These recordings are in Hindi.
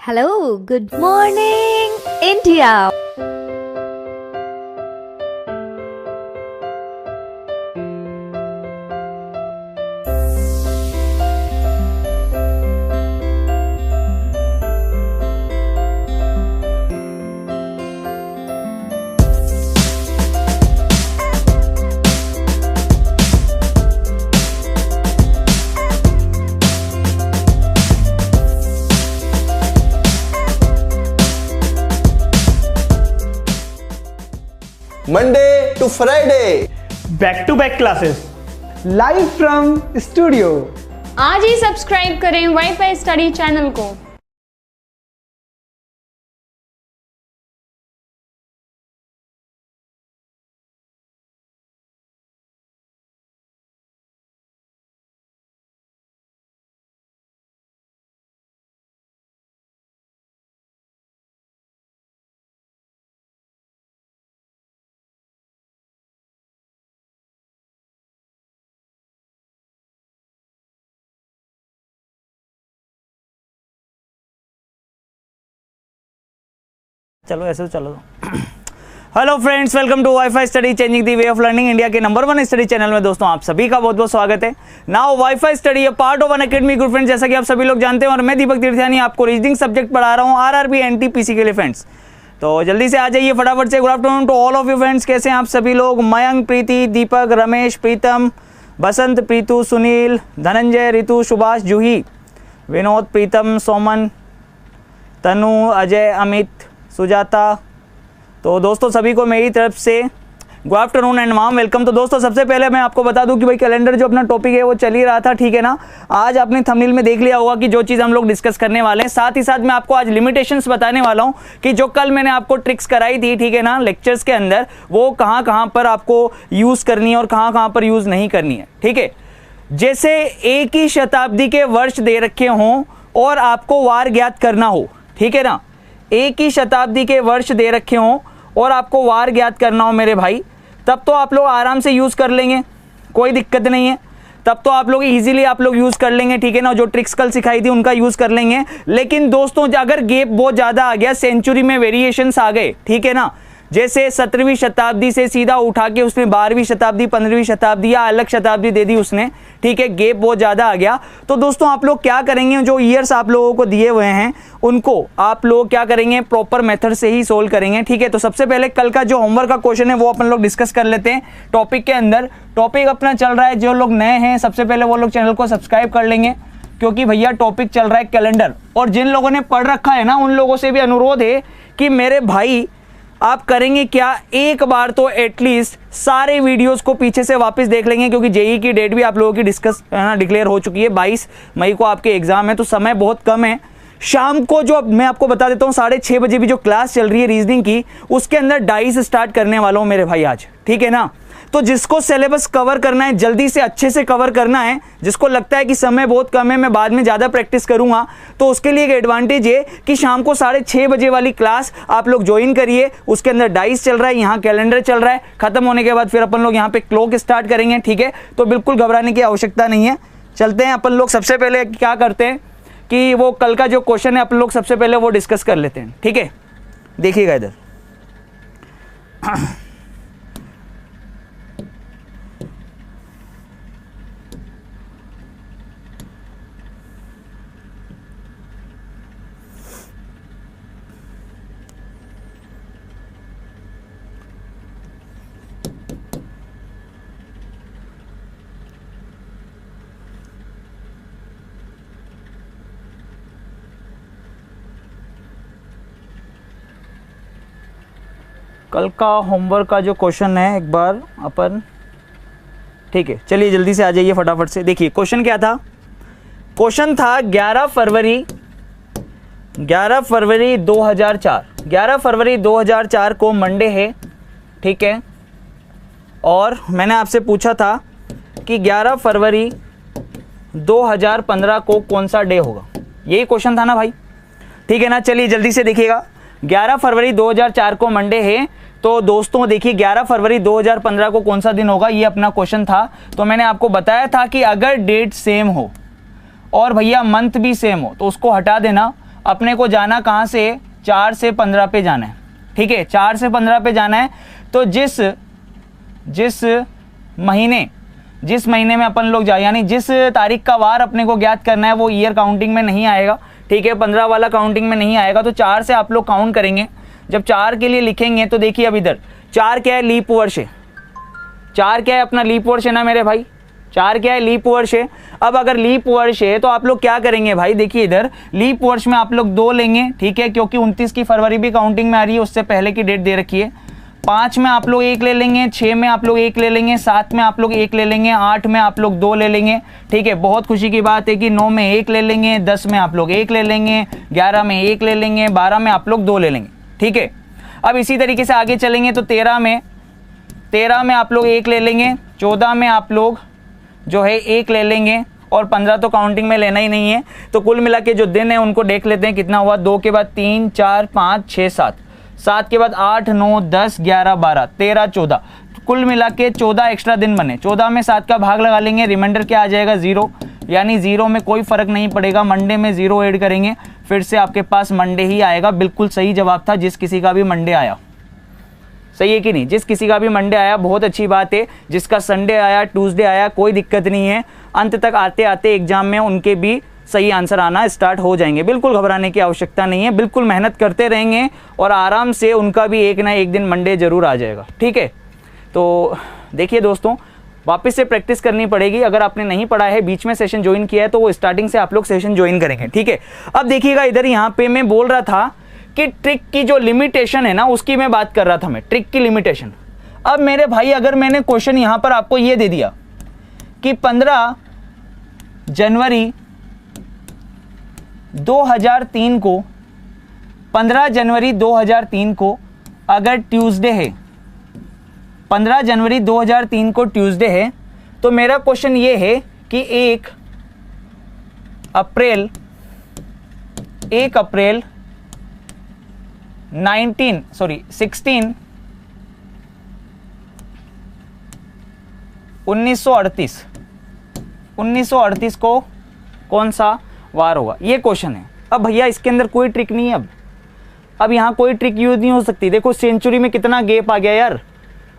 Hello, good morning, India. Monday to Friday, back-to-back classes, live from studio. आज ही सब्सक्राइब करें वाईफाई स्टडी चैनल को। चलो ऐसे तो चलो। Hello friends, welcome to WiFi Study changing the way of learning, India के नंबर 1 स्टडी चैनल में दोस्तों आप सभी का बहुत बहुत स्वागत है। नाउ वाईफाई स्टडी है part of an academy group friends, जैसा कि आप सभी लोग जानते हैं और मैं दीपक तीर्थयानी आपको रीजनिंग सब्जेक्ट पढ़ा रहा हूँ आरआरबी एनटीपीसी के लिए फ्रेंड्स। तो जल्दी से आ जाइए फटाफट से। Good afternoon to all of you friends, कैसे हैं आप सभी लोग? मयंक, प्रीति, दीपक, रमेश, प्रीतम, बसंत, प्रीतु, सुनील, धनंजय, रितु, सुभाष, जूही, विनोद, प्रीतम, सोमन, तनु, अजय, अमित, सुजाता। तो दोस्तों सभी को मेरी तरफ से good afternoon and warm welcome. तो दोस्तों सबसे पहले मैं आपको बता दूं कि भाई कैलेंडर जो अपना टॉपिक है वो चल ही रहा था, ठीक है ना। आज आपने थंबनेल में देख लिया होगा कि जो चीज़ हम लोग डिस्कस करने वाले हैं, साथ ही साथ मैं आपको आज लिमिटेशंस बताने वाला हूं कि जो कल मैंने आपको ट्रिक्स कराई थी, ठीक है ना, लेक्चर्स के अंदर, वो कहाँ कहाँ पर आपको यूज़ करनी है और कहाँ कहाँ पर यूज़ नहीं करनी है, ठीक है। जैसे एक ही शताब्दी के वर्ष दे रखे हों और आपको वार ज्ञात करना हो, ठीक है ना, एक ही शताब्दी के वर्ष दे रखे हों और आपको वार ज्ञात करना हो मेरे भाई, तब तो आप लोग आराम से यूज़ कर लेंगे, कोई दिक्कत नहीं है। तब तो आप लोग इजीली आप लोग यूज़ कर लेंगे, ठीक है ना। जो ट्रिक्स कल सिखाई थी उनका यूज़ कर लेंगे। लेकिन दोस्तों अगर गैप बहुत ज़्यादा आ गया, सेंचुरी में वेरिएशंस आ गए, ठीक है ना, जैसे 17वीं शताब्दी से सीधा उठा के उसने 12वीं शताब्दी, 15वीं शताब्दी या अलग शताब्दी दे दी उसने, ठीक है, गैप बहुत ज़्यादा आ गया, तो दोस्तों आप लोग क्या करेंगे, जो ईयर्स आप लोगों को दिए हुए हैं उनको आप लोग क्या करेंगे, प्रॉपर मेथड से ही सोल्व करेंगे, ठीक है। तो सबसे पहले कल का जो होमवर्क का क्वेश्चन है वो अपन लोग डिस्कस कर लेते हैं टॉपिक के अंदर। टॉपिक अपना चल रहा है, जो लोग नए हैं सबसे पहले वो लोग चैनल को सब्सक्राइब कर लेंगे, क्योंकि भैया टॉपिक चल रहा है कैलेंडर। और जिन लोगों ने पढ़ रखा है ना उन लोगों से भी अनुरोध है कि मेरे भाई आप करेंगे क्या, एक बार तो एटलीस्ट सारे वीडियोस को पीछे से वापस देख लेंगे, क्योंकि जेई की डेट भी आप लोगों की डिक्लेयर हो चुकी है। 22 मई को आपके एग्जाम है, तो समय बहुत कम है। शाम को जो मैं आपको बता देता हूँ 6:30 बजे भी जो क्लास चल रही है रीजनिंग की, उसके अंदर डाइस स्टार्ट करने वाला हूँ मेरे भाई आज, ठीक है ना। तो जिसको सिलेबस कवर करना है, जल्दी से अच्छे से कवर करना है, जिसको लगता है कि समय बहुत कम है, मैं बाद में ज़्यादा प्रैक्टिस करूंगा, तो उसके लिए एक एडवांटेज है कि शाम को 6:30 बजे वाली क्लास आप लोग ज्वाइन करिए। उसके अंदर डाइस चल रहा है, यहाँ कैलेंडर चल रहा है, खत्म होने के बाद फिर अपन लोग यहाँ पे क्लॉक स्टार्ट करेंगे, ठीक है। तो बिल्कुल घबराने की आवश्यकता नहीं है। चलते हैं अपन लोग, सबसे पहले क्या करते हैं कि वो कल का जो क्वेश्चन है अपन लोग सबसे पहले वो डिस्कस कर लेते हैं, ठीक है। देखिएगा इधर कल का होमवर्क का जो क्वेश्चन है एक बार अपन, ठीक है, चलिए जल्दी से आ जाइए फटाफट से। देखिए क्वेश्चन क्या था, क्वेश्चन था 11 फरवरी 2004, 11 फरवरी 2004 को मंडे है, ठीक है। और मैंने आपसे पूछा था कि 11 फरवरी 2015 को कौन सा डे होगा, यही क्वेश्चन था ना भाई, ठीक है ना। चलिए जल्दी से देखिएगा, 11 फरवरी 2004 को मंडे है, तो दोस्तों देखिए 11 फरवरी 2015 को कौन सा दिन होगा, ये अपना क्वेश्चन था। तो मैंने आपको बताया था कि अगर डेट सेम हो और भैया मंथ भी सेम हो तो उसको हटा देना अपने को जाना कहाँ से, 4 से 15 पे जाना है, ठीक है, 4 से 15 पे जाना है। तो जिस महीने में अपन लोग जाए, यानी जिस तारीख का वार अपने को ज्ञात करना है वो ईयर काउंटिंग में नहीं आएगा, ठीक है, 15 वाला काउंटिंग में नहीं आएगा। तो 4 से आप लोग काउंट करेंगे। जब 4 के लिए लिखेंगे तो देखिए अब इधर 4 क्या है, लीप वर्ष है, 4 क्या है अपना लीप वर्ष है ना मेरे भाई, 4 क्या है, लीप वर्ष है। अब अगर लीप वर्ष है तो आप लोग क्या करेंगे भाई, देखिए इधर लीप वर्ष में आप लोग 2 लेंगे, ठीक है, क्योंकि 29 की फरवरी भी काउंटिंग में आ रही है, उससे पहले की डेट दे रखी है। 5 में आप लोग 1 ले लेंगे, 6 में आप लोग 1 ले लेंगे, 7 में आप लोग 1 ले लेंगे, 8 में आप लोग 2 ले लेंगे, ठीक है। बहुत खुशी की बात है कि 9 में 1 ले लेंगे, 10 में आप लोग 1 ले लेंगे, 11 में 1 ले लेंगे, 12 में आप लोग 2 ले लेंगे, ठीक है। अब इसी तरीके से आगे चलेंगे तो 13 में आप लोग 1 ले लेंगे, 14 में आप लोग जो है 1 ले लेंगे, और 15 तो काउंटिंग में लेना ही नहीं है। तो कुल मिला के जो दिन है उनको देख लेते हैं कितना हुआ। 2 के बाद 3, 4, 5, 6, 7 के बाद 8, 9, 10, 11, 12, 13, 14, कुल मिला के 14 एक्स्ट्रा दिन बने। 14 में 7 का भाग लगा लेंगे, रिमाइंडर क्या आ जाएगा, 0, यानी 0 में कोई फर्क नहीं पड़ेगा। मंडे में 0 ऐड करेंगे, फिर से आपके पास मंडे ही आएगा। बिल्कुल सही जवाब था, जिस किसी का भी मंडे आया, सही है कि नहीं, जिस किसी का भी मंडे आया बहुत अच्छी बात है। जिसका संडे आया, ट्यूसडे आया, कोई दिक्कत नहीं है। अंत तक आते आते एग्जाम में उनके भी सही आंसर आना स्टार्ट हो जाएंगे। बिल्कुल घबराने की आवश्यकता नहीं है, बिल्कुल मेहनत करते रहेंगे और आराम से उनका भी एक ना एक दिन मंडे जरूर आ जाएगा, ठीक है। तो देखिए दोस्तों, वापस से प्रैक्टिस करनी पड़ेगी। अगर आपने नहीं पढ़ा है, बीच में सेशन ज्वाइन किया है, तो वो स्टार्टिंग से आप लोग सेशन ज्वाइन करेंगे, ठीक है। अब देखिएगा इधर, यहाँ पे मैं बोल रहा था कि ट्रिक की जो लिमिटेशन है ना, उसकी मैं बात कर रहा था, मैं ट्रिक की लिमिटेशन। अब मेरे भाई अगर मैंने क्वेश्चन यहाँ पर आपको ये दे दिया कि 15 जनवरी 2003 को 15 जनवरी 2003 को अगर ट्यूसडे है, 15 जनवरी 2003 को ट्यूसडे है, तो मेरा क्वेश्चन ये है कि 1 अप्रैल 1938 को कौन सा वार होगा, ये क्वेश्चन है। अब भैया इसके अंदर कोई ट्रिक नहीं है। अब यहाँ कोई ट्रिक यूज नहीं हो सकती। देखो सेंचुरी में कितना गैप आ गया यार,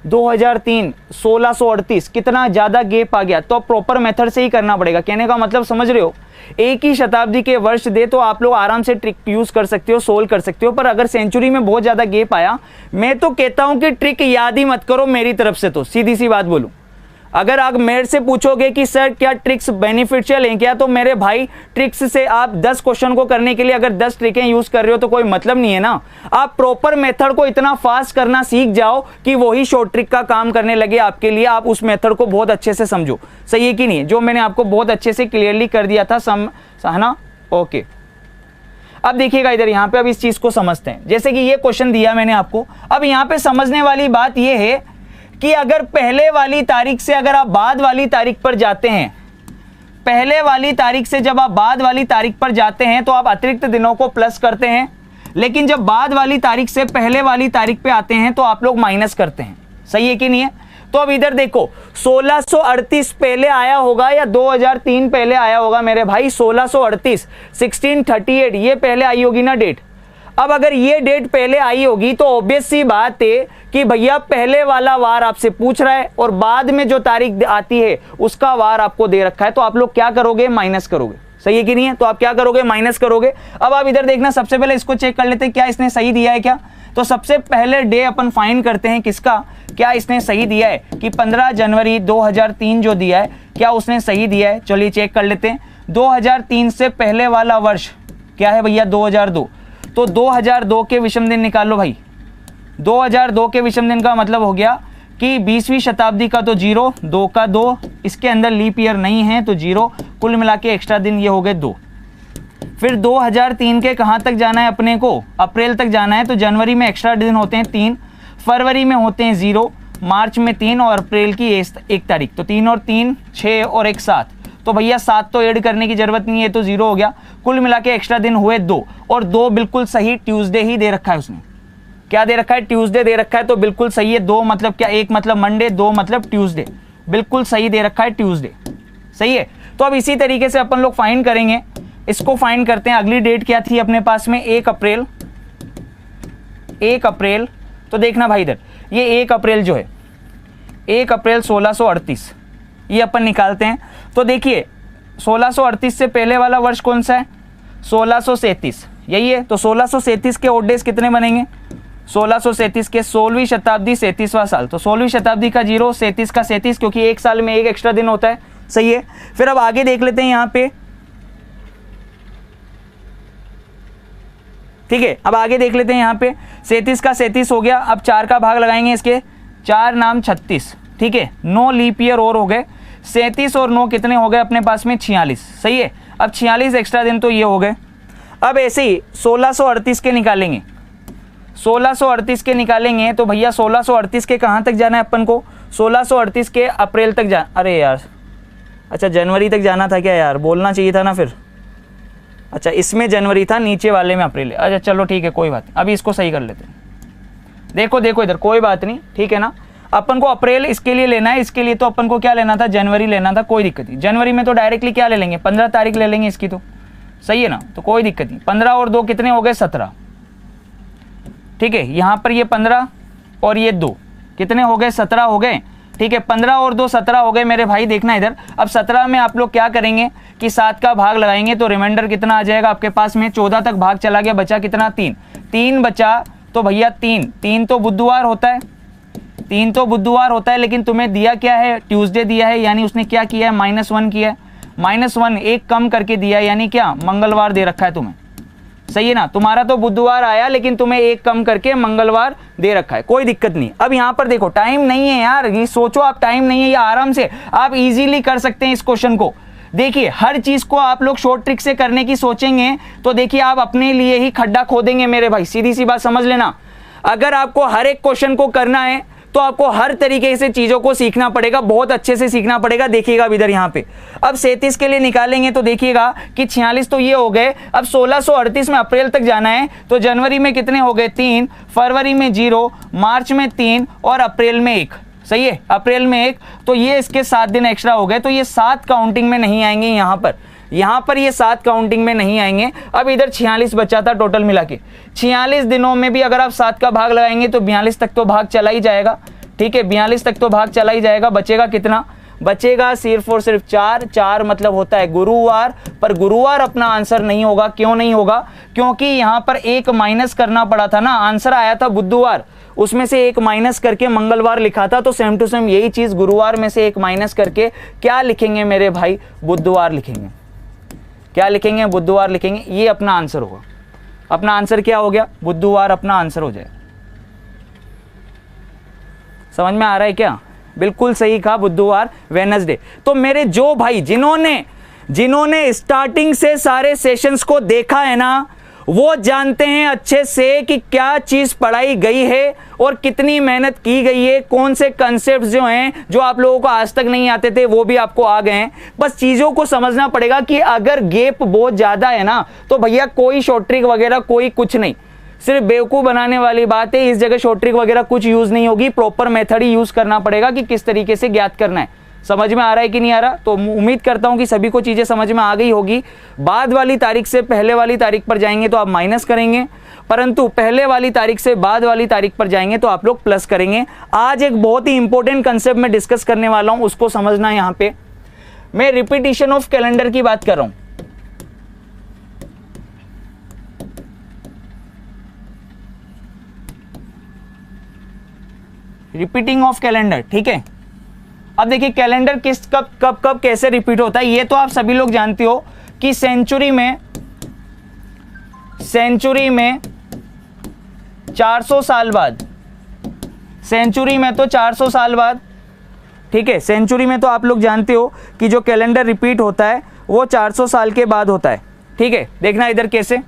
2003 1638, कितना ज़्यादा गैप आ गया। तो प्रॉपर मेथड से ही करना पड़ेगा। कहने का मतलब समझ रहे हो, एक ही शताब्दी के वर्ष दे तो आप लोग आराम से ट्रिक यूज कर सकते हो, सोल्व कर सकते हो। पर अगर सेंचुरी में बहुत ज़्यादा गैप आया, मैं तो कहता हूं कि ट्रिक याद ही मत करो मेरी तरफ से। तो सीधी सी बात बोलूं, अगर आप मेरे से पूछोगे कि सर क्या ट्रिक्स बेनिफिशियल हैं क्या, तो मेरे भाई ट्रिक्स से आप 10 क्वेश्चन को करने के लिए अगर 10 ट्रिकें यूज कर रहे हो तो कोई मतलब नहीं है ना। आप प्रॉपर मेथड को इतना फास्ट करना सीख जाओ कि वही शॉर्ट ट्रिक का काम करने लगे आपके लिए। आप उस मेथड को बहुत अच्छे से समझो, सही है कि नहीं, जो मैंने आपको बहुत अच्छे से क्लियरली कर दिया था, है ना। ओके, अब देखिएगा इधर, यहाँ पे अब इस चीज को समझते हैं। जैसे कि ये क्वेश्चन दिया मैंने आपको, अब यहाँ पे समझने वाली बात ये है कि अगर पहले वाली तारीख से अगर आप बाद वाली तारीख पर जाते हैं, पहले वाली तारीख से जब आप बाद वाली तारीख पर जाते हैं तो आप अतिरिक्त दिनों को प्लस करते हैं, लेकिन जब बाद वाली तारीख से पहले वाली तारीख पे आते हैं तो आप लोग माइनस करते हैं, सही है कि नहीं है। तो अब इधर देखो, 1638 पहले आया होगा या 2003 पहले आया होगा मेरे भाई। 1638 1638 ये पहले आई होगी ना डेट। अब अगर ये डेट पहले आई होगी तो ऑब्वियस सी बात है कि भैया पहले वाला वार आपसे पूछ रहा है और बाद में जो तारीख आती है उसका वार आपको दे रखा है, तो आप लोग क्या करोगे, माइनस करोगे, सही है कि नहीं है। तो आप क्या करोगे, माइनस करोगे। अब आप इधर देखना, सबसे पहले इसको चेक कर लेते हैं क्या इसने सही दिया है क्या। तो सबसे पहले डे अपन फाइंड करते हैं किसका, क्या इसने सही दिया है कि 15 जनवरी 2003 जो दिया है, क्या उसने सही दिया है। चलिए चेक कर लेते हैं। 2003 से पहले वाला वर्ष क्या है भैया, 2002। तो 2002 के विषम दिन निकालो भाई। 2002 के विषम दिन का मतलब हो गया कि 20वीं शताब्दी का तो 0, 2 का 2, इसके अंदर लीप ईयर नहीं है तो 0, कुल मिला के एक्स्ट्रा दिन ये हो गए 2। फिर 2003 के कहाँ तक जाना है अपने को, अप्रैल तक जाना है। तो जनवरी में एक्स्ट्रा दिन होते हैं 3, फरवरी में होते हैं 0, मार्च में 3 और अप्रैल की 1 तारीख। तो 3 और 3 6 और 1 7। तो भैया 7 तो ऐड करने की जरूरत नहीं है, तो 0 हो गया। कुल मिला के एक्स्ट्रा दिन हुए 2, और 2 बिल्कुल सही ट्यूसडे ही दे रखा है उसने। क्या दे रखा है, ट्यूसडे दे रखा है, तो बिल्कुल सही है। 2 मतलब क्या, 1 मतलब मंडे, 2 मतलब ट्यूसडे, बिल्कुल सही दे रखा है ट्यूसडे, सही है। तो अब इसी तरीके से अपन लोग फाइंड करेंगे इसको फाइंड करते हैं। अगली डेट क्या थी अपने पास में, 1 अप्रैल। 1 अप्रैल, तो देखना भाई इधर, ये 1 अप्रैल जो है, 1 अप्रैल 1638, ये अपन निकालते हैं। तो देखिए 1638 से पहले वाला वर्ष कौन सा है, 1637, यही है। तो 1637 के ओड डेज कितने बनेंगे, 1637 के 16वीं शताब्दी 37वां साल, तो 16वीं शताब्दी का 0, 37 का 37, क्योंकि एक साल में एक एक्स्ट्रा दिन होता है, सही है। फिर अब आगे देख लेते हैं यहाँ पे, ठीक है। अब आगे देख लेते हैं यहाँ पे, 37 का 37 हो गया। अब 4 का भाग लगाएंगे इसके, 4 नाम 36, ठीक है। 9 लीप ईयर और हो गए, 37 और 9 कितने हो गए अपने पास में, 46, सही है। अब 46 एक्स्ट्रा दिन तो ये हो गए। अब ऐसे ही 1638 के निकालेंगे, 1638 के निकालेंगे तो भैया 1638 के कहाँ तक जाना है अपन को, 1638 के अप्रैल तक जा, अरे यार अच्छा जनवरी तक जाना था क्या यार, बोलना चाहिए था ना फिर। अच्छा इसमें जनवरी था, नीचे वाले में अप्रैल है। अच्छा चलो ठीक है, कोई बात नहीं, अभी इसको सही कर लेते हैं। देखो देखो इधर, कोई बात नहीं, ठीक है ना। अपन को अप्रैल इसके लिए लेना है, इसके लिए तो अपन को क्या लेना था, जनवरी लेना था, कोई दिक्कत नहीं। जनवरी में तो डायरेक्टली क्या ले लेंगे, 15 तारीख ले लेंगे इसकी, तो सही है ना, तो कोई दिक्कत नहीं। 15 और 2 कितने हो गए, 17, ठीक है। यहाँ पर ये 15 और ये 2 कितने हो गए, 17 हो गए, ठीक है। 15 और 2 17 हो गए मेरे भाई। देखना इधर, अब 17 में आप लोग क्या करेंगे कि 7 का भाग लगाएंगे तो रिमाइंडर कितना आ जाएगा आपके पास में, 14 तक भाग चला गया, बचा कितना, 3, 3 बचा। तो भैया 3 तो बुधवार होता है, 3 तो बुधवार होता है, लेकिन तुम्हें दिया क्या है, ट्यूसडे दिया है, यानी उसने क्या किया है, -1 किया है। -1 एक कम करके दिया है, यानी क्या, मंगलवार दे रखा है तुम्हें, सही है ना। तुम्हारा तो बुधवार आया, लेकिन तुम्हें एक कम करके मंगलवार दे रखा है, कोई दिक्कत नहीं। अब यहाँ पर देखो, टाइम नहीं है यार, ये सोचो आप, टाइम नहीं है, ये आराम से आप इजीली कर सकते हैं इस क्वेश्चन को। देखिए हर चीज को आप लोग शॉर्ट ट्रिक से करने की सोचेंगे तो देखिए आप अपने लिए ही खड्डा खोदेंगे मेरे भाई, सीधी सी बात समझ लेना। अगर आपको हर एक क्वेश्चन को करना है तो आपको हर तरीके से चीजों को सीखना पड़ेगा, बहुत अच्छे से सीखना पड़ेगा। देखिएगा इधर यहाँ पे, अब 37 के लिए निकालेंगे तो देखिएगा कि 46 तो ये हो गए। अब 1638 में अप्रैल तक जाना है, तो जनवरी में कितने हो गए, 3, फरवरी में 0, मार्च में 3 और अप्रैल में 1, सही है, अप्रैल में 1, तो ये इसके 7 दिन एक्स्ट्रा हो गए। तो ये 7 काउंटिंग में नहीं आएंगे यहाँ पर ये 7 काउंटिंग में नहीं आएंगे। अब इधर 46 बचा था टोटल मिला के, 46 दिनों में भी अगर आप 7 का भाग लगाएंगे तो 42 तक तो भाग चला ही जाएगा, ठीक है, 42 तक तो भाग चला ही जाएगा। बचेगा कितना, बचेगा सिर्फ और सिर्फ 4 मतलब होता है गुरुवार। पर गुरुवार अपना आंसर नहीं होगा, क्यों नहीं होगा, क्योंकि यहाँ पर 1 माइनस करना पड़ा था ना, आंसर आया था बुधवार, उसमें से 1 माइनस करके मंगलवार लिखा था। तो सेम टू सेम यही चीज, गुरुवार में से 1 माइनस करके क्या लिखेंगे मेरे भाई, बुधवार लिखेंगे। क्या लिखेंगे, बुधवार लिखेंगे, ये अपना आंसर होगा। अपना आंसर क्या हो गया, बुधवार अपना आंसर हो जाए। समझ में आ रहा है क्या, बिल्कुल सही कहा, बुधवार, वेडनेसडे। तो मेरे जो भाई जिन्होंने स्टार्टिंग से सारे सेशंस को देखा है ना, वो जानते हैं अच्छे से कि क्या चीज पढ़ाई गई है और कितनी मेहनत की गई है। कौन से कंसेप्ट जो हैं जो आप लोगों को आज तक नहीं आते थे वो भी आपको आ गए हैं। बस चीजों को समझना पड़ेगा कि अगर गैप बहुत ज्यादा है ना तो भैया कोई शॉर्ट ट्रिक वगैरह कोई कुछ नहीं, सिर्फ बेवकूफ बनाने वाली बात है। इस जगह शॉर्ट ट्रिक वगैरह कुछ यूज नहीं होगी, प्रॉपर मेथड ही यूज करना पड़ेगा कि किस तरीके से ज्ञात करना है। समझ में आ रहा है कि नहीं आ रहा, तो उम्मीद करता हूं कि सभी को चीजें समझ में आ गई होगी। बाद वाली तारीख से पहले वाली तारीख पर जाएंगे तो आप माइनस करेंगे, परंतु पहले वाली तारीख से बाद वाली तारीख पर जाएंगे तो आप लोग प्लस करेंगे। आज एक बहुत ही इंपॉर्टेंट कंसेप्ट में डिस्कस करने वाला हूं, उसको समझना। यहां पे मैं रिपीटिशन ऑफ कैलेंडर की बात कर रहा हूं। रिपीटिंग ऑफ कैलेंडर, ठीक है। अब देखिए कैलेंडर किस कब कैसे रिपीट होता है, ये तो आप सभी लोग जानते हो कि सेंचुरी में 400 साल बाद, सेंचुरी में तो 400 साल बाद, ठीक है। सेंचुरी में तो आप लोग जानते हो कि जो कैलेंडर रिपीट होता है वो 400 साल के बाद होता है, ठीक है। देखना इधर कैसे,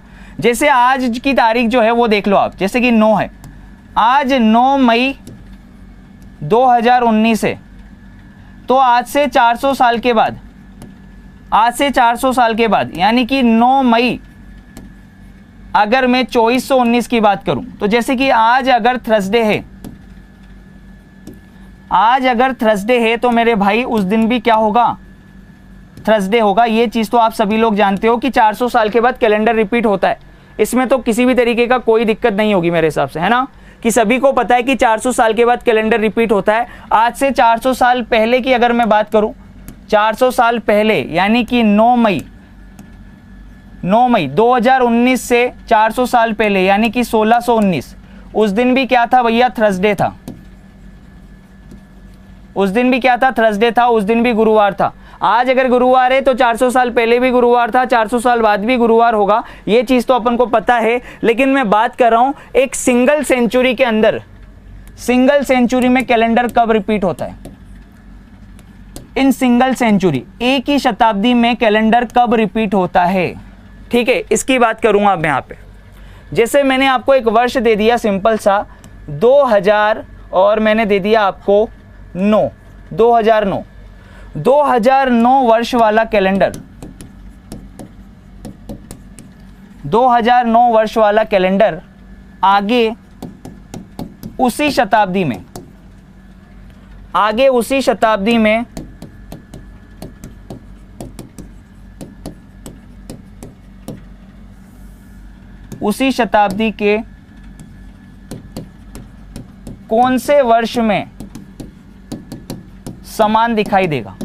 जैसे आज की तारीख जो है वो देख लो आप, जैसे कि 9 है, आज 9 मई 2019 है, तो आज से 400 साल के बाद, आज से 400 साल के बाद यानी कि 9 मई, अगर मैं 2419 की बात करूं तो जैसे कि आज अगर थर्सडे है, आज अगर थर्सडे है तो मेरे भाई उस दिन भी क्या होगा, थर्सडे होगा। ये चीज़ तो आप सभी लोग जानते हो कि 400 साल के बाद कैलेंडर रिपीट होता है, इसमें तो किसी भी तरीके का कोई दिक्कत नहीं होगी मेरे हिसाब से, है ना, कि सभी को पता है कि 400 साल के बाद कैलेंडर रिपीट होता है। आज से 400 साल पहले की अगर मैं बात करूं, 400 साल पहले यानी कि 9 मई 2019 से 400 साल पहले यानी कि 1619, उस दिन भी क्या था भैया, थर्सडे था। उस दिन भी क्या था, थर्सडे था, उस दिन भी गुरुवार था। आज अगर गुरुवार है तो 400 साल पहले भी गुरुवार था, 400 साल बाद भी गुरुवार होगा, ये चीज़ तो अपन को पता है। लेकिन मैं बात कर रहा हूं एक सिंगल सेंचुरी के अंदर, सिंगल सेंचुरी में कैलेंडर कब रिपीट होता है, इन सिंगल सेंचुरी, एक ही शताब्दी में कैलेंडर कब रिपीट होता है। ठीक है, इसकी बात करूंगा अब यहाँ पे। जैसे मैंने आपको एक वर्ष दे दिया सिंपल सा 2000 और मैंने दे दिया आपको 2009 वर्ष वाला कैलेंडर, 2009 वर्ष वाला कैलेंडर आगे उसी शताब्दी में, आगे उसी शताब्दी में उसी शताब्दी के कौन से वर्ष में समान दिखाई देगा,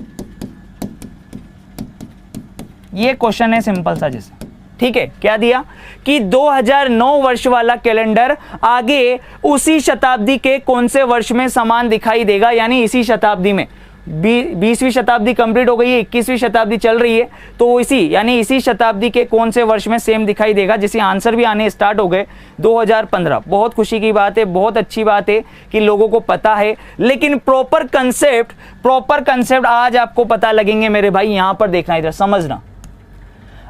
ये क्वेश्चन है सिंपल सा जैसे। ठीक है, क्या दिया कि 2009 वर्ष वाला कैलेंडर आगे उसी शताब्दी के कौन से वर्ष में समान दिखाई देगा, यानी इसी शताब्दी में 20वीं शताब्दी कंप्लीट हो गई है, 21वीं शताब्दी चल रही है, तो इसी यानी इसी शताब्दी के कौन से वर्ष में सेम दिखाई देगा। जैसे आंसर भी आने स्टार्ट हो गए 2015। बहुत खुशी की बात है, बहुत अच्छी बात है कि लोगों को पता है, लेकिन प्रॉपर कंसेप्ट आज आपको पता लगेंगे मेरे भाई। यहां पर देखना, इधर समझना।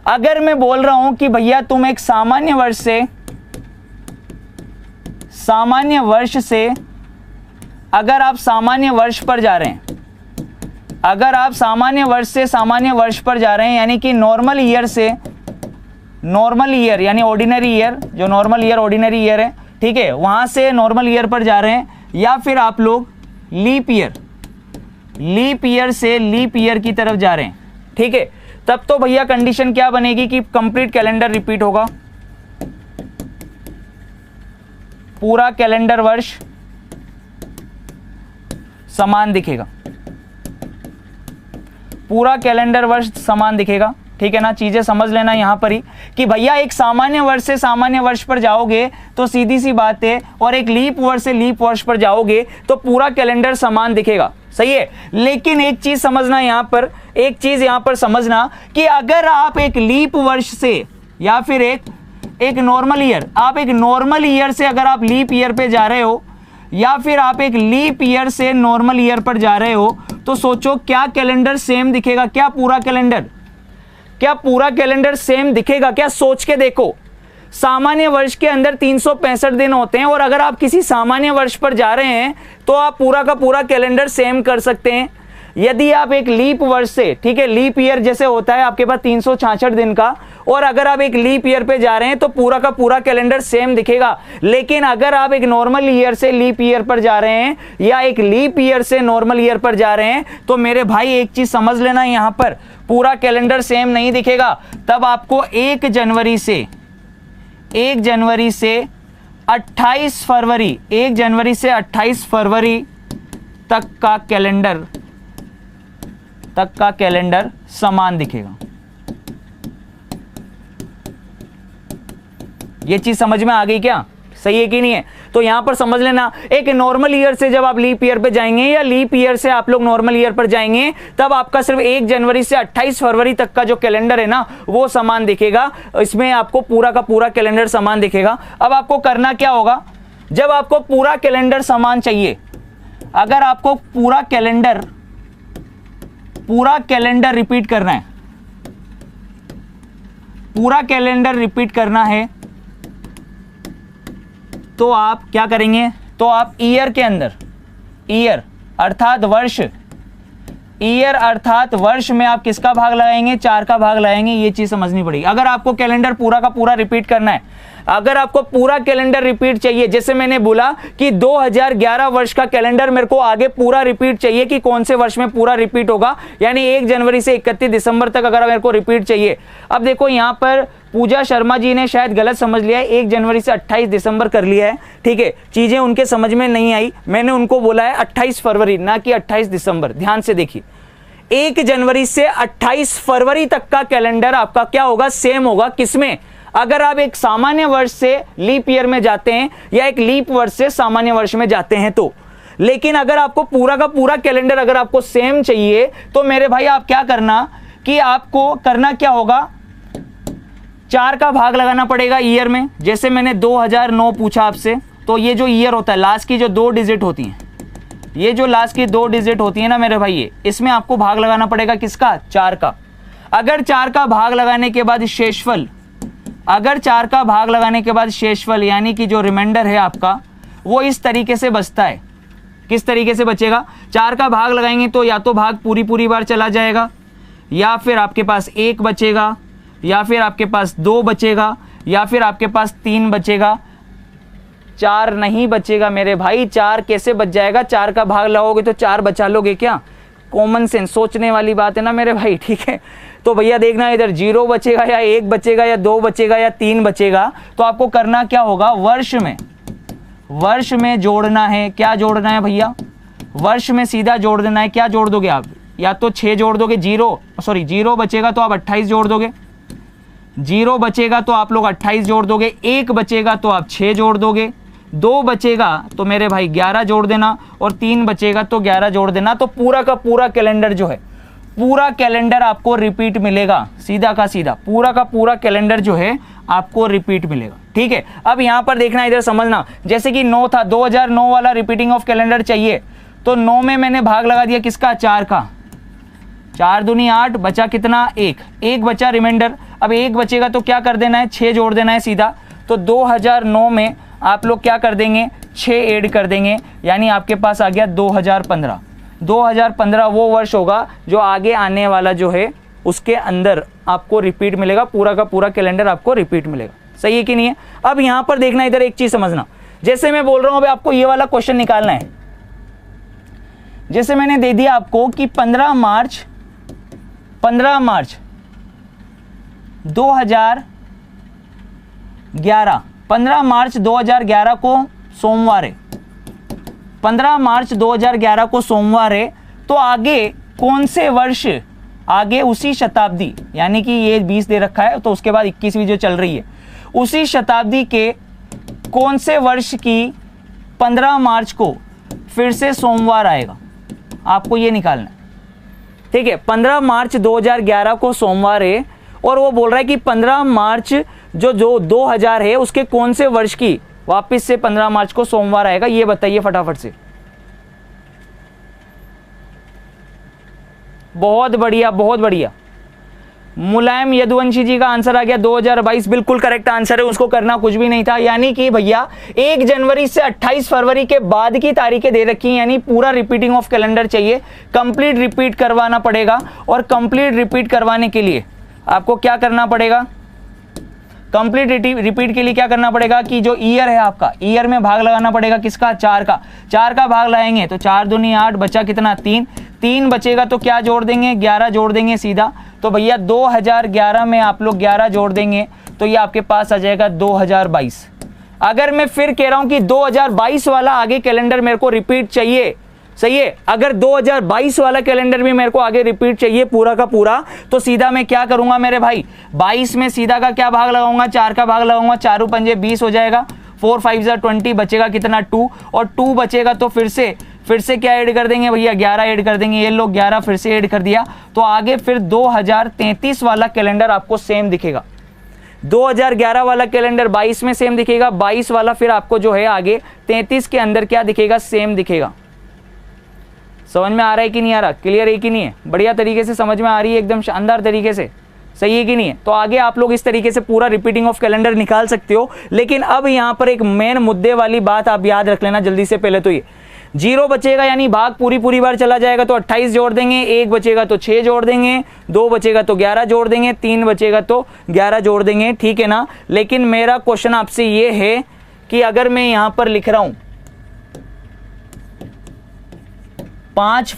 अगर मैं बोल रहा हूं कि भैया तुम एक सामान्य वर्ष से अगर आप सामान्य वर्ष पर जा रहे हैं, अगर आप सामान्य वर्ष से सामान्य वर्ष पर जा रहे हैं, यानी कि नॉर्मल ईयर से नॉर्मल ईयर यानी ऑर्डिनरी ईयर, जो नॉर्मल ईयर ऑर्डिनरी ईयर है, ठीक है, वहां से नॉर्मल ईयर पर जा रहे हैं, या फिर आप लोग लीप ईयर से लीप ईयर की तरफ जा रहे हैं, ठीक है, तब तो भैया कंडीशन क्या बनेगी कि कंप्लीट कैलेंडर रिपीट होगा, पूरा कैलेंडर वर्ष समान दिखेगा, पूरा कैलेंडर वर्ष समान दिखेगा। ठीक है ना, चीजें समझ लेना यहां पर ही कि भैया एक सामान्य वर्ष से सामान्य वर्ष पर जाओगे तो सीधी सी बात है, और एक लीप वर्ष से लीप वर्ष पर जाओगे तो पूरा कैलेंडर समान दिखेगा। सही है, लेकिन एक चीज समझना यहां पर, एक चीज यहां पर समझना कि अगर आप एक लीप वर्ष से या फिर एक नॉर्मल ईयर, आप एक नॉर्मल ईयर से अगर आप लीप ईयर पे जा रहे हो, या फिर आप एक लीप ईयर से नॉर्मल ईयर पर जा रहे हो, तो सोचो क्या कैलेंडर सेम दिखेगा, क्या पूरा कैलेंडर सेम दिखेगा क्या? सोच के देखो। सामान्य वर्ष के अंदर 365 दिन होते हैं, और अगर आप किसी सामान्य वर्ष पर जा रहे हैं तो आप पूरा का पूरा कैलेंडर सेम कर सकते हैं। यदि आप एक लीप वर्ष से, ठीक है, लीप ईयर जैसे होता है आपके पास 366 दिन का, और अगर आप एक लीप ईयर पे जा रहे हैं तो पूरा का पूरा कैलेंडर सेम दिखेगा। लेकिन अगर आप एक नॉर्मल ईयर से लीप ईयर पर जा रहे हैं या एक लीप ईयर से नॉर्मल ईयर पर जा रहे हैं, तो मेरे भाई एक चीज समझ लेना, यहां पर पूरा कैलेंडर सेम नहीं दिखेगा। तब आपको 1 जनवरी से 28 फरवरी तक का कैलेंडर समान दिखेगा। ये चीज समझ में आ गई क्या? सही है कि नहीं है? तो यहां पर समझ लेना, एक नॉर्मल ईयर से जब आप लीप ईयर पे जाएंगे या लीप ईयर से आप लोग नॉर्मल ईयर पर जाएंगे, तब आपका सिर्फ 1 जनवरी से 28 फरवरी तक का जो कैलेंडर है ना, वो समान दिखेगा। इसमें आपको पूरा का पूरा कैलेंडर समान दिखेगा। अब आपको करना क्या होगा, जब आपको पूरा कैलेंडर समान चाहिए, अगर आपको पूरा कैलेंडर रिपीट करना है, पूरा कैलेंडर रिपीट करना है, तो आप क्या करेंगे, तो आप ईयर के अंदर, ईयर अर्थात वर्ष में आप किसका भाग लगाएंगे? 4 का भाग लगाएंगे। ये चीज समझनी पड़ेगी। अगर आपको कैलेंडर पूरा का पूरा रिपीट करना है, अगर आपको पूरा कैलेंडर रिपीट चाहिए, जैसे मैंने बोला कि 2011 वर्ष का कैलेंडर मेरे को आगे पूरा रिपीट चाहिए कि कौन से वर्ष में पूरा रिपीट होगा, यानी 1 जनवरी से 31 दिसंबर तक अगर मेरे को रिपीट चाहिए। अब देखो यहां पर पूजा शर्मा जी ने शायद गलत समझ लिया है, 1 जनवरी से 28 दिसंबर कर लिया है, ठीक है, चीजें उनके समझ में नहीं आई। मैंने उनको बोला है 28 फरवरी ना कि 28 दिसंबर। ध्यान से देखिए, 1 जनवरी से 28 फरवरी तक का कैलेंडर आपका क्या होगा, सेम होगा। किसमें? अगर आप एक सामान्य वर्ष से लीप ईयर में जाते हैं या एक लीप वर्ष से सामान्य वर्ष में जाते हैं तो। लेकिन अगर आपको पूरा का पूरा कैलेंडर अगर आपको सेम चाहिए तो मेरे भाई आप क्या करना कि आपको करना क्या होगा, 4 का भाग लगाना पड़ेगा ईयर में। जैसे मैंने 2009 पूछा आपसे, तो ये जो ईयर होता है, लास्ट की जो 2 डिजिट होती हैं, ये जो लास्ट की 2 डिजिट होती है ना मेरे भाई, ये इसमें आपको भाग लगाना पड़ेगा किसका, 4 का। अगर 4 का भाग लगाने के बाद शेषफल, अगर 4 का भाग लगाने के बाद शेषफल यानी कि जो रिमाइंडर है आपका वो इस तरीके से बचता है। किस तरीके से बचेगा? 4 का भाग लगाएंगे तो या तो भाग पूरी बार चला जाएगा, या फिर आपके पास 1 बचेगा, या फिर आपके पास 2 बचेगा, या फिर आपके पास 3 बचेगा। 4 नहीं बचेगा मेरे भाई। 4 कैसे बच जाएगा? 4 का भाग लगाओगे तो 4 बचा लोगे क्या? कॉमन सेंस, सोचने वाली बात है ना मेरे भाई, ठीक है। तो भैया देखना, इधर 0 बचेगा या 1 बचेगा या 2 बचेगा या 3 बचेगा। तो आपको करना क्या होगा, वर्ष में जोड़ना है। क्या जोड़ना है भैया? वर्ष में सीधा जोड़ देना है। क्या जोड़ दोगे आप? या तो 6 जोड़ दोगे, 0 बचेगा तो आप 28 जोड़ दोगे, 0 बचेगा तो आप लोग 28 जोड़ दोगे, 1 बचेगा तो आप 6 जोड़ दोगे, 2 बचेगा तो मेरे भाई 11 जोड़ देना, और 3 बचेगा तो 11 जोड़ देना। तो पूरा का पूरा कैलेंडर जो है, पूरा कैलेंडर आपको रिपीट मिलेगा, सीधा का सीधा पूरा का पूरा कैलेंडर जो है आपको रिपीट मिलेगा, ठीक है। अब यहां पर देखना, इधर समझना, जैसे कि 9 था, 2009 वाला रिपीटिंग ऑफ कैलेंडर चाहिए, तो 9 में मैंने भाग लगा दिया किसका, 4 का। 4 दूनी 8, बचा कितना, 1 बचा रिमाइंडर। अब 1 बचेगा तो क्या कर देना है, 6 जोड़ देना है सीधा। तो 2009 में आप लोग क्या कर देंगे, 6 ऐड कर देंगे, यानी आपके पास आ गया 2015। 2015 वो वर्ष होगा जो आगे आने वाला जो है उसके अंदर आपको रिपीट मिलेगा, पूरा का पूरा कैलेंडर आपको रिपीट मिलेगा। सही है कि नहीं है? अब यहां पर देखना, इधर एक चीज समझना, जैसे मैं बोल रहा हूं अभी आपको ये वाला क्वेश्चन निकालना है। जैसे मैंने दे दिया आपको कि 15 मार्च 2011, 15 मार्च 2011 को सोमवार है, 15 मार्च 2011 को सोमवार है। तो आगे कौन से वर्ष, आगे उसी शताब्दी, यानी कि ये 20 दे रखा है तो उसके बाद 21वीं जो चल रही है, उसी शताब्दी के कौन से वर्ष की 15 मार्च को फिर से सोमवार आएगा, आपको ये निकालना है, ठीक है। 15 मार्च 2011 को सोमवार है, और वो बोल रहा है कि 15 मार्च जो 2000 है उसके कौन से वर्ष की वापस से 15 मार्च को सोमवार आएगा, ये बताइए फटाफट से। बहुत बढ़िया, बहुत बढ़िया। मुलायम यदुवंशी जी का आंसर आ गया 2022, बिल्कुल करेक्ट आंसर है, उसको करना कुछ भी नहीं था। यानी कि भैया 1 जनवरी से 28 फरवरी के बाद की तारीखें दे रखी हैं, यानी पूरा रिपीटिंग ऑफ कैलेंडर चाहिए, कंप्लीट रिपीट करवाना पड़ेगा। और कंप्लीट रिपीट करवाने के लिए आपको क्या करना पड़ेगा, कंप्लीट रिपीट के लिए क्या करना पड़ेगा कि जो ईयर है आपका, ईयर में भाग लगाना पड़ेगा किसका, 4 का। 4 का भाग लगाएंगे तो 4 दूनी 8, बचा कितना, 3 बचेगा तो क्या जोड़ देंगे, 11 जोड़ देंगे सीधा। तो भैया 2011 में आप लोग 11 जोड़ देंगे तो ये आपके पास आ जाएगा 2022। अगर मैं फिर कह रहा हूं कि 2022 वाला आगे कैलेंडर मेरे को रिपीट चाहिए, सही है, अगर 2022 वाला कैलेंडर भी मेरे को आगे रिपीट चाहिए पूरा का पूरा, तो सीधा मैं क्या करूंगा मेरे भाई, 22 में सीधा का क्या भाग लगाऊंगा, 4 का भाग लगाऊंगा, 4 पंजे 20 हो जाएगा, 4 5 20, बचेगा कितना, 2, और 2 बचेगा तो फिर से क्या ऐड कर देंगे भैया, 11 ऐड कर देंगे। ये लोग 11 फिर से ऐड कर दिया, तो आगे फिर 2033 वाला कैलेंडर आपको सेम दिखेगा। 2011 वाला कैलेंडर 22 में सेम दिखेगा, 22 वाला फिर आपको जो है आगे 33 के अंदर क्या दिखेगा, सेम दिखेगा। समझ में आ रहा है कि नहीं आ रहा, क्लियर है कि नहीं है, बढ़िया तरीके से समझ में आ रही है, एकदम शानदार तरीके से, सही है कि नहीं है। तो आगे आप लोग इस तरीके से पूरा रिपीटिंग ऑफ कैलेंडर निकाल सकते हो। लेकिन अब यहां पर एक मेन मुद्दे वाली बात आप याद रख लेना जल्दी से, पहले तो ये जीरो बचेगा यानी भाग पूरी बार चला जाएगा तो 28 जोड़ देंगे, 1 बचेगा तो 6 जोड़ देंगे, 2 बचेगा तो 11 जोड़ देंगे, 3 बचेगा तो 11 जोड़ देंगे, ठीक है ना। लेकिन मेरा क्वेश्चन आपसे ये है कि अगर मैं यहां पर लिख रहा हूं 5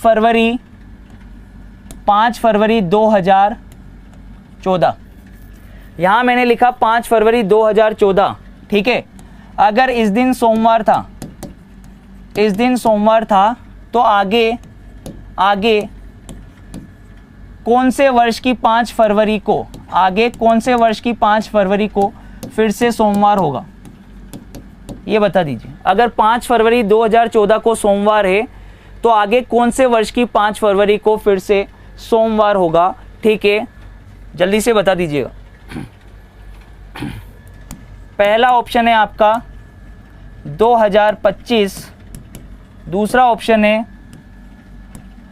फरवरी 2014, यहां मैंने लिखा 5 फरवरी 2014, ठीक है। अगर इस दिन सोमवार था तो आगे कौन से वर्ष की 5 फरवरी को, आगे कौन से वर्ष की 5 फरवरी को फिर से सोमवार होगा, ये बता दीजिए। अगर 5 फरवरी 2014 को सोमवार है तो आगे कौन से वर्ष की 5 फरवरी को फिर से सोमवार होगा, ठीक है, जल्दी से बता दीजिएगा। पहला ऑप्शन है आपका 2025, दूसरा ऑप्शन है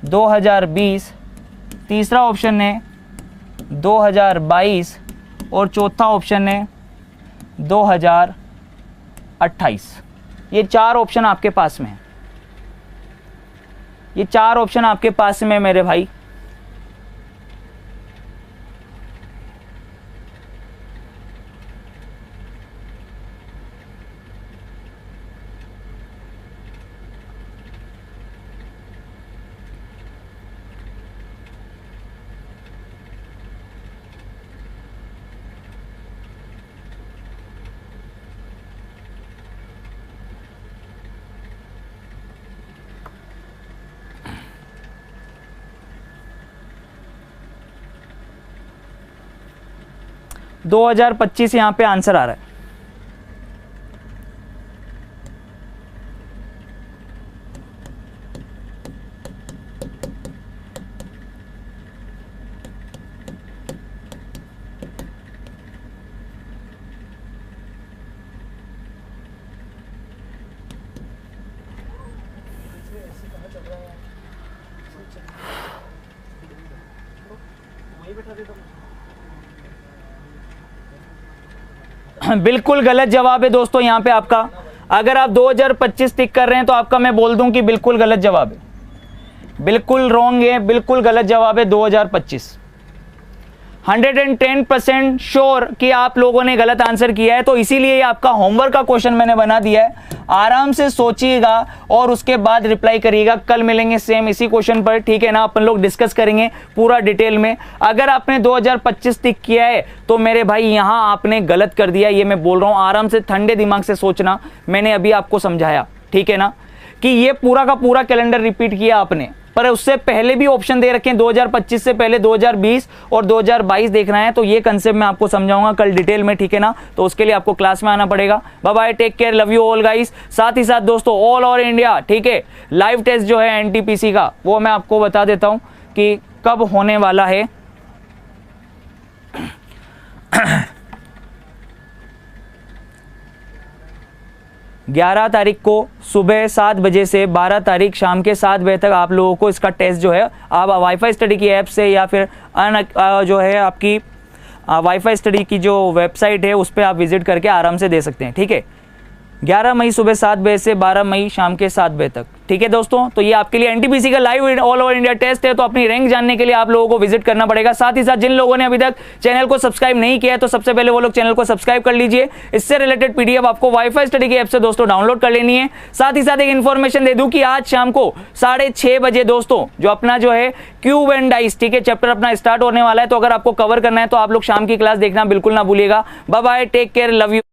2020, तीसरा ऑप्शन है 2022 और चौथा ऑप्शन है 2028। ये 4 ऑप्शन आपके पास में है, ये 4 ऑप्शन आपके पास में मेरे भाई। $2025 यहां पे आंसर आ रहा है। बिल्कुल गलत जवाब है दोस्तों यहाँ पे आपका। अगर आप 2025 टिक कर रहे हैं तो आपका मैं बोल दूं कि बिल्कुल गलत जवाब है, बिल्कुल रॉन्ग है, बिल्कुल गलत जवाब है 2025। 110% श्योर कि आप लोगों ने गलत आंसर किया है, तो इसीलिए आपका होमवर्क का क्वेश्चन मैंने बना दिया है। आराम से सोचिएगा और उसके बाद रिप्लाई करिएगा। कल मिलेंगे सेम इसी क्वेश्चन पर, ठीक है ना। अपन लोग डिस्कस करेंगे पूरा डिटेल में। अगर आपने 2025 टिक किया है तो मेरे भाई यहां आपने गलत कर दिया, ये मैं बोल रहा हूं। आराम से ठंडे दिमाग से सोचना, मैंने अभी आपको समझाया, ठीक है ना, कि ये पूरा का पूरा कैलेंडर रिपीट किया आपने, पर उससे पहले भी ऑप्शन दे रखे हैं। 2025 से पहले 2020 और 2022 देखना है, तो ये कंसेप्ट मैं आपको समझाऊंगा कल डिटेल में, ठीक है ना। तो उसके लिए आपको क्लास में आना पड़ेगा। Bye bye, take care, love you all guys. साथ ही साथ दोस्तों ऑल ओवर इंडिया, ठीक है, लाइव टेस्ट जो है एनटीपीसी का, वो मैं आपको बता देता हूं कि कब होने वाला है। 11 तारीख को सुबह 7 बजे से 12 तारीख शाम के 7 बजे तक आप लोगों को इसका टेस्ट जो है आप वाईफाई स्टडी की ऐप से या फिर जो है आपकी वाईफाई स्टडी की जो वेबसाइट है उस पर आप विजिट करके आराम से दे सकते हैं, ठीक है। 11 मई सुबह 7 बजे से 12 मई शाम के 7 बजे तक, ठीक है दोस्तों। तो ये आपके लिए एनटीपीसी का live all over India test है, तो अपनी रैंक जानने के लिए आप लोगों को विजिट करना पड़ेगा। साथ ही साथ जिन लोगों ने अभी तक चैनल को सब्सक्राइब नहीं किया है तो सबसे पहले वो लोग चैनल को सब्सक्राइब कर लीजिए। इससे रिलेटेड पीडीएफ आपको वाईफाई स्टडी की ऐप से दोस्तों डाउनलोड कर लेनी है। साथ ही साथ एक इन्फॉर्मेशन दे दूं कि आज शाम को 6:30 बजे दोस्तों जो अपना जो है क्यूब एंड डाइस, ठीक है, चैप्टर अपना स्टार्ट होने वाला है। तो अगर आपको कवर करना है तो आप लोग शाम की क्लास देखना बिल्कुल ना भूलिएगा। Bye bye, take care, love you.